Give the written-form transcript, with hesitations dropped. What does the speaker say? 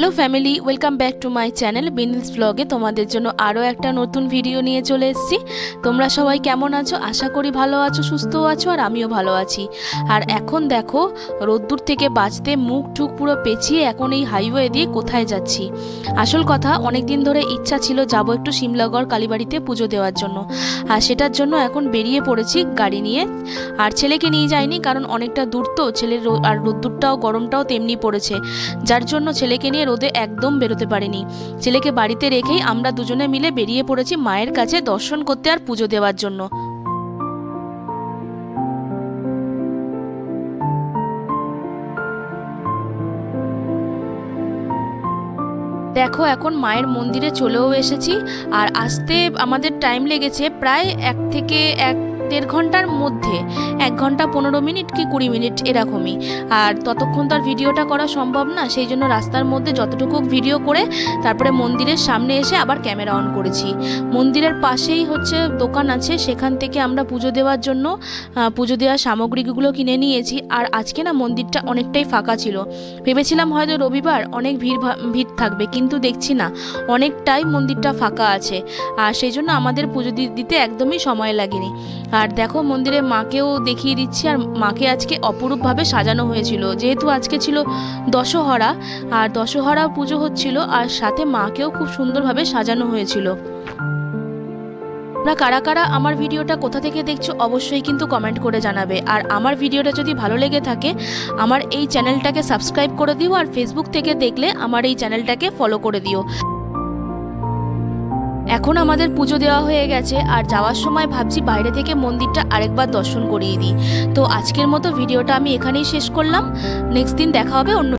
Hello family, welcome back to my channel Binil's ব্লগে। তোমাদের জন্য আরও একটা নতুন ভিডিও নিয়ে চলে এসেছি। তোমরা সবাই কেমন আছো? আশা করি ভালো আছো, সুস্থও আছো, আর আমিও ভালো আছি। আর এখন দেখো, রোদ্দুর থেকে বাঁচতে মুখ ঠুক পুরো পেঁচিয়ে এখন এই হাইওয়ে দিয়ে কোথায় যাচ্ছি। আসল কথা, অনেক দিন ধরে ইচ্ছা ছিল যাবো একটু শিমলাগড় কালীবাড়িতে পুজো দেওয়ার জন্য, আর সেটার জন্য এখন বেরিয়ে পড়েছি গাড়ি নিয়ে। আর ছেলেকে নিয়ে যাইনি, কারণ অনেকটা দূর তো, ছেলের আর রোদ্দুরটাও গরমটাও তেমনি পড়েছে, যার জন্য ছেলেকে নিয়ে রোদে একদম বেরোতে পারিনি। ছেলেকে বাড়িতে রেখেই আমরা দুজনে মিলে বেরিয়ে পড়েছি মায়ের কাছে দর্শন করতে আর পুজো দেওয়ার জন্য। দেখো, এখন মায়ের মন্দিরে চলেও এসেছি। আর আসতে আমাদের টাইম লেগেছে প্রায় 1 থেকে 1.5 ঘন্টার মধ্যে, 1 ঘন্টা 15 মিনিট কি 20 মিনিট এরকমই। আর ততক্ষণ তো আর ভিডিওটা করা সম্ভব না, সেই জন্য রাস্তার মধ্যে যতটুকু ভিডিও করে তারপরে মন্দিরের সামনে এসে আবার ক্যামেরা অন করেছি। মন্দিরের পাশেই হচ্ছে দোকান আছে, সেখান থেকে আমরা পুজো দেওয়ার জন্য পুজো দেওয়ার সামগ্রীগুলো কিনে নিয়েছি। আর আজকে না মন্দিরটা অনেকটাই ফাঁকা ছিল, ভেবেছিলাম হয়তো রবিবার অনেক ভিড় থাকবে, কিন্তু দেখছি না, অনেকটাই মন্দিরটা ফাঁকা আছে। আর সেই জন্য আমাদের পুজো দিতে একদমই সময় লাগেনি। আর দেখো, মন্দিরে মাকেও দেখিয়ে দিচ্ছি। আর মাকে আজকে অপরূপভাবে সাজানো হয়েছিল, যেহেতু আজকে ছিল দশহরা, আর দশহরা পুজো হচ্ছিল, আর সাথে মাকেও খুব সুন্দরভাবে সাজানো হয়েছিল। তোমরা কারা কারা আমার ভিডিওটা কোথা থেকে দেখছো অবশ্যই কিন্তু কমেন্ট করে জানাবে। আর আমার ভিডিওটা যদি ভালো লেগে থাকে, আমার এই চ্যানেলটাকে সাবস্ক্রাইব করে দিও, আর ফেসবুক থেকে দেখলে আমার এই চ্যানেলটাকে ফলো করে দিও। এখন আমাদের পুজো দেওয়া হয়ে গেছে, আর যাওয়ার সময় ভাবছি বাইরে থেকে মন্দিরটা আরেকবার দর্শন করিয়ে দিই। তো আজকের মতো ভিডিওটা আমি এখানেই শেষ করলাম। নেক্সট দিন দেখা হবে অন্য